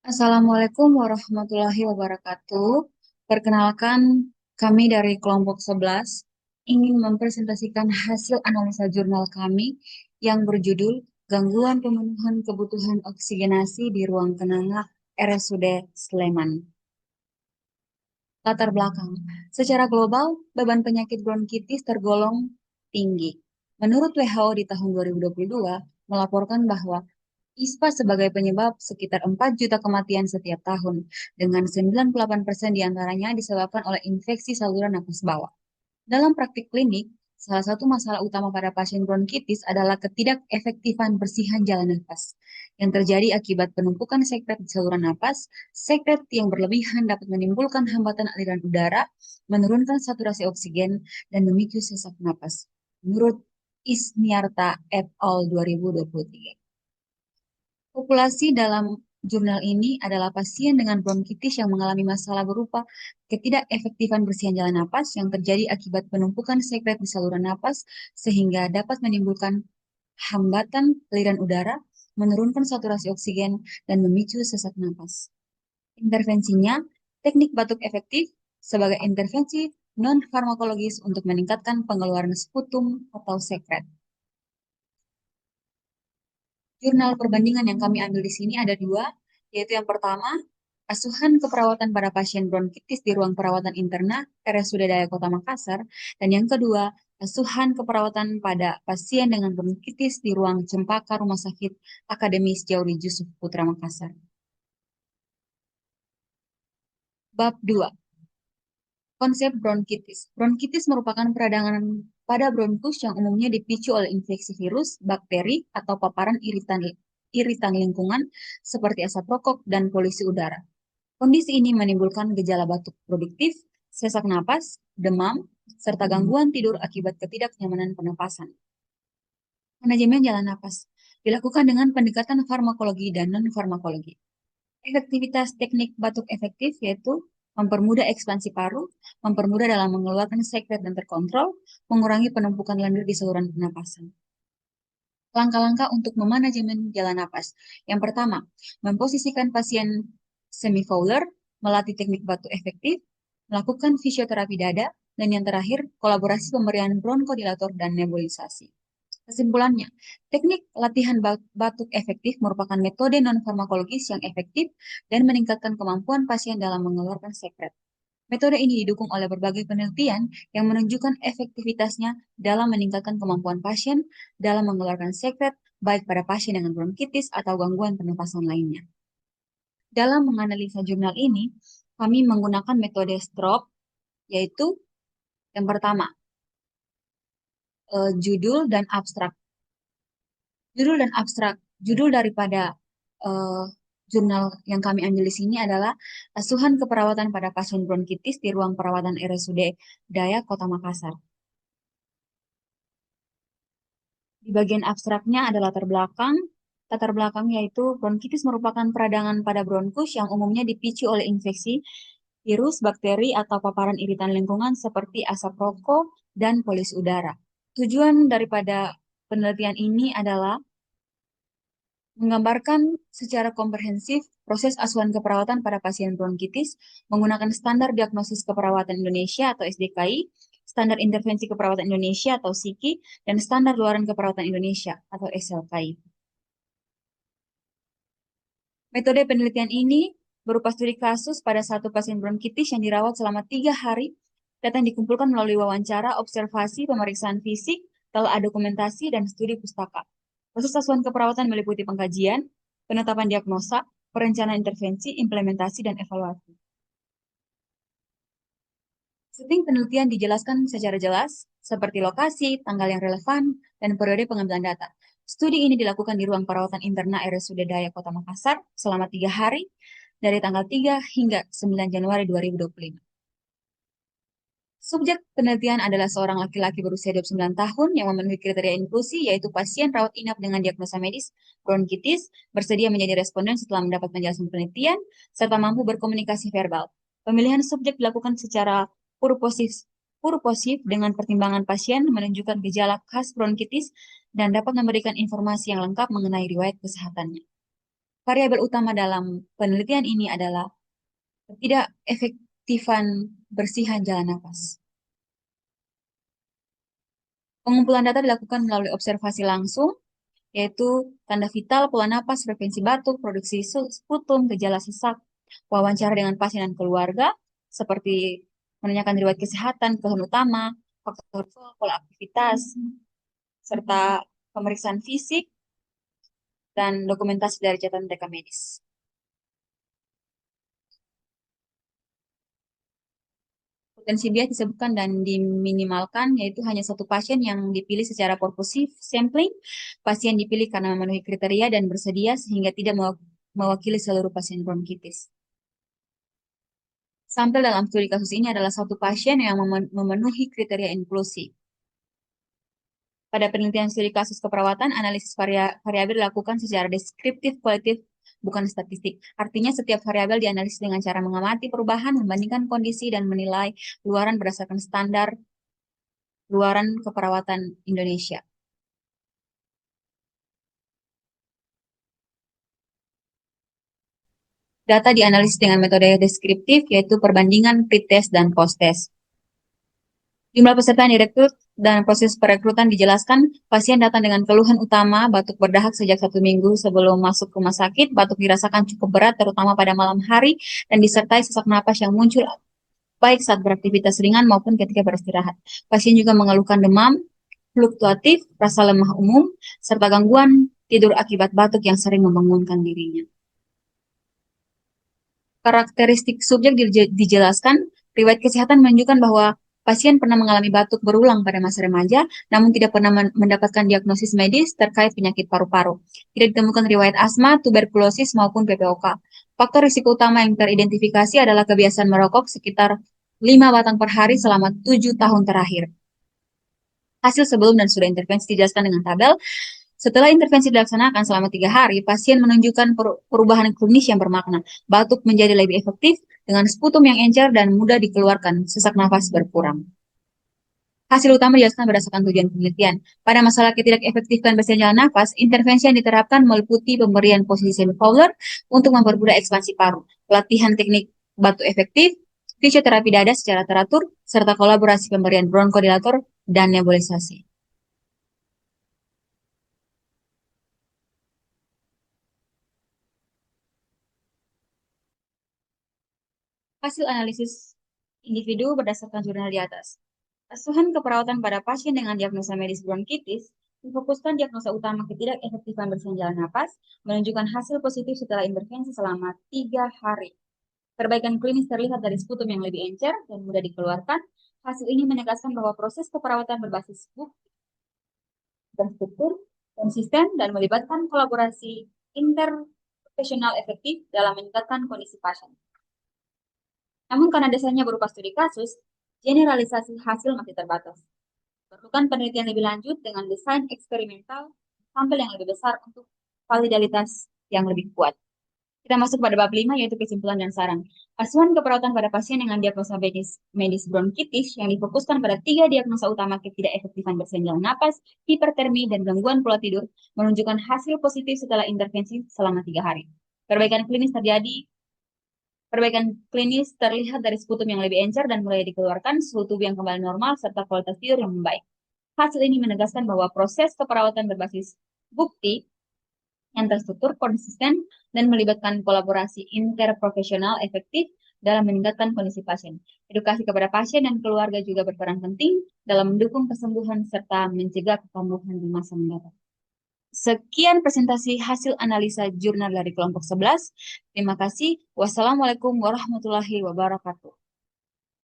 Assalamualaikum warahmatullahi wabarakatuh. Perkenalkan, kami dari kelompok 11 ingin mempresentasikan hasil analisa jurnal kami yang berjudul Gangguan Pemenuhan Kebutuhan Oksigenasi di Ruang Kenanga RSUD Sleman. Latar belakang. Secara global, beban penyakit bronkitis tergolong tinggi. Menurut WHO di tahun 2022 melaporkan bahwa ISPA sebagai penyebab sekitar 4 juta kematian setiap tahun, dengan 98% diantaranya disebabkan oleh infeksi saluran napas bawah. Dalam praktik klinik, salah satu masalah utama pada pasien bronkitis adalah ketidakefektifan bersihan jalan napas yang terjadi akibat penumpukan sekret di saluran napas. Sekret yang berlebihan dapat menimbulkan hambatan aliran udara, menurunkan saturasi oksigen, dan memicu sesak napas. Menurut Isniarta et al. 2023. Populasi dalam jurnal ini adalah pasien dengan bronkitis yang mengalami masalah berupa ketidakefektifan bersihan jalan napas yang terjadi akibat penumpukan sekret di saluran napas sehingga dapat menimbulkan hambatan aliran udara, menurunkan saturasi oksigen, dan memicu sesak napas. Intervensinya, teknik batuk efektif sebagai intervensi non-farmakologis untuk meningkatkan pengeluaran sputum atau sekret. Jurnal perbandingan yang kami ambil di sini ada dua, yaitu yang pertama, asuhan keperawatan pada pasien bronkitis di ruang perawatan interna RSUD Daya Kota Makassar, dan yang kedua, asuhan keperawatan pada pasien dengan bronkitis di ruang Cempaka Rumah Sakit Akademis Jauri Yusuf Putra Makassar. Bab 2. Konsep bronkitis. Bronkitis merupakan peradangan pada bronkus yang umumnya dipicu oleh infeksi virus, bakteri, atau paparan iritan lingkungan seperti asap rokok dan polusi udara. Kondisi ini menimbulkan gejala batuk produktif, sesak napas, demam, serta gangguan tidur akibat ketidaknyamanan pernapasan. Manajemen jalan napas dilakukan dengan pendekatan farmakologi dan non-farmakologi. Efektivitas teknik batuk efektif yaitu mempermudah ekspansi paru, mempermudah dalam mengeluarkan sekret dan terkontrol, mengurangi penumpukan lendir di saluran pernapasan. Langkah-langkah untuk memanajemen jalan napas. Yang pertama, memposisikan pasien semi-fowler, melatih teknik batuk efektif, melakukan fisioterapi dada, dan yang terakhir, kolaborasi pemberian bronkodilator dan nebulisasi. Kesimpulannya, teknik latihan batuk efektif merupakan metode non-farmakologis yang efektif dan meningkatkan kemampuan pasien dalam mengeluarkan sekret. Metode ini didukung oleh berbagai penelitian yang menunjukkan efektivitasnya dalam meningkatkan kemampuan pasien dalam mengeluarkan sekret, baik pada pasien dengan bronkitis atau gangguan pernapasan lainnya. Dalam menganalisa jurnal ini, kami menggunakan metode STROP, yaitu yang pertama, judul dan abstrak. Judul dan abstrak. Judul daripada eh, jurnal yang kami ambil di sini adalah Asuhan Keperawatan pada Pasien Bronkitis di Ruang Perawatan RSUD Daya Kota Makassar. Di bagian abstraknya ada latar belakang. Latar belakang yaitu bronkitis merupakan peradangan pada bronkus yang umumnya dipicu oleh infeksi virus, bakteri, atau paparan iritan lingkungan seperti asap rokok dan polusi udara. Tujuan daripada penelitian ini adalah menggambarkan secara komprehensif proses asuhan keperawatan pada pasien bronkitis menggunakan standar diagnosis keperawatan Indonesia atau SDKI, standar intervensi keperawatan Indonesia atau SIKI, dan standar luaran keperawatan Indonesia atau SLKI. Metode penelitian ini berupa studi kasus pada satu pasien bronkitis yang dirawat selama 3 hari. Data yang dikumpulkan melalui wawancara, observasi, pemeriksaan fisik, telah dokumentasi, dan studi pustaka. Proses asuhan keperawatan meliputi pengkajian, penetapan diagnosa, perencanaan intervensi, implementasi, dan evaluasi. Setting penelitian dijelaskan secara jelas, seperti lokasi, tanggal yang relevan, dan periode pengambilan data. Studi ini dilakukan di ruang perawatan interna RSUD Daya Kota Makassar selama 3 hari, dari tanggal 3 hingga 9 Januari 2025. Subjek penelitian adalah seorang laki-laki berusia 29 tahun yang memenuhi kriteria inklusi, yaitu pasien rawat inap dengan diagnosa medis bronkitis, bersedia menjadi responden setelah mendapat penjelasan penelitian, serta mampu berkomunikasi verbal. Pemilihan subjek dilakukan secara purposif dengan pertimbangan pasien menunjukkan gejala khas bronkitis dan dapat memberikan informasi yang lengkap mengenai riwayat kesehatannya. Variabel utama dalam penelitian ini adalah tidak efektifan bersihan jalan nafas. Pengumpulan data dilakukan melalui observasi langsung, yaitu tanda vital, pola napas, frekuensi batuk, produksi sputum, gejala sesak, wawancara dengan pasien dan keluarga, seperti menanyakan riwayat kesehatan, keluhan utama, faktor pola aktivitas, serta pemeriksaan fisik, dan dokumentasi dari catatan rekam medis. Potensi bias disebutkan dan diminimalkan, yaitu hanya satu pasien yang dipilih secara purposive sampling. Pasien dipilih karena memenuhi kriteria dan bersedia sehingga tidak mewakili seluruh pasien bronkitis. Sampel dalam studi kasus ini adalah satu pasien yang memenuhi kriteria inklusi. Pada penelitian studi kasus keperawatan, analisis variabel dilakukan secara deskriptif kualitatif, bukan statistik. Artinya setiap variabel dianalisis dengan cara mengamati perubahan, membandingkan kondisi, dan menilai luaran berdasarkan standar luaran keperawatan Indonesia. Data dianalisis dengan metode deskriptif, yaitu perbandingan pre-test dan post-test. Jumlah peserta yang direkrut dan proses perekrutan dijelaskan. Pasien datang dengan keluhan utama, batuk berdahak sejak 1 minggu sebelum masuk rumah sakit. Batuk dirasakan cukup berat, terutama pada malam hari, dan disertai sesak napas yang muncul baik saat beraktivitas ringan maupun ketika beristirahat. Pasien juga mengeluhkan demam, fluktuatif, rasa lemah umum, serta gangguan tidur akibat batuk yang sering membangunkan dirinya. Karakteristik subjek dijelaskan, riwayat kesehatan menunjukkan bahwa pasien pernah mengalami batuk berulang pada masa remaja, namun tidak pernah mendapatkan diagnosis medis terkait penyakit paru-paru. Tidak ditemukan riwayat asma, tuberkulosis, maupun PPOK. Faktor risiko utama yang teridentifikasi adalah kebiasaan merokok sekitar 5 batang per hari selama 7 tahun terakhir. Hasil sebelum dan sudah intervensi dijelaskan dengan tabel. Setelah intervensi dilaksanakan selama 3 hari, pasien menunjukkan perubahan klinis yang bermakna. Batuk menjadi lebih efektif dengan sputum yang encer dan mudah dikeluarkan, sesak nafas berkurang. Hasil utama dijelaskan berdasarkan tujuan penelitian. Pada masalah ketidakefektifan bersihan jalan nafas, intervensi yang diterapkan meliputi pemberian posisi semi-Fowler untuk mempermudah ekspansi paru, pelatihan teknik batuk efektif, fisioterapi dada secara teratur, serta kolaborasi pemberian bronkodilator dan nebulisasi. Hasil analisis individu berdasarkan jurnal di atas. Asuhan keperawatan pada pasien dengan diagnosa medis bronkitis memfokuskan diagnosa utama ketidakefektifan bersihan jalan napas, menunjukkan hasil positif setelah intervensi selama 3 hari. Perbaikan klinis terlihat dari sputum yang lebih encer dan mudah dikeluarkan. Hasil ini menegaskan bahwa proses keperawatan berbasis bukti dan struktur konsisten dan melibatkan kolaborasi interprofesional efektif dalam meningkatkan kondisi pasien. Namun karena dasarnya berupa studi kasus, generalisasi hasil masih terbatas. Perlukan penelitian lebih lanjut dengan desain eksperimental sampel yang lebih besar untuk validalitas yang lebih kuat. Kita masuk pada bab 5, yaitu kesimpulan dan saran. Asuhan keperawatan pada pasien dengan diagnosa medis bronkitis yang difokuskan pada 3 diagnosa utama ketidakefektifan bersihan jalan napas, hipertermi, dan gangguan pola tidur menunjukkan hasil positif setelah intervensi selama 3 hari. Perbaikan klinis terlihat dari sputum yang lebih encer dan mulai dikeluarkan, suhu tubuh yang kembali normal, serta kualitas tidur yang membaik. Hasil ini menegaskan bahwa proses keperawatan berbasis bukti yang terstruktur, konsisten, dan melibatkan kolaborasi interprofesional efektif dalam meningkatkan kondisi pasien. Edukasi kepada pasien dan keluarga juga berperan penting dalam mendukung kesembuhan serta mencegah kekambuhan di masa mendatang. Sekian presentasi hasil analisa jurnal dari kelompok 11. Terima kasih. Wassalamualaikum warahmatullahi wabarakatuh.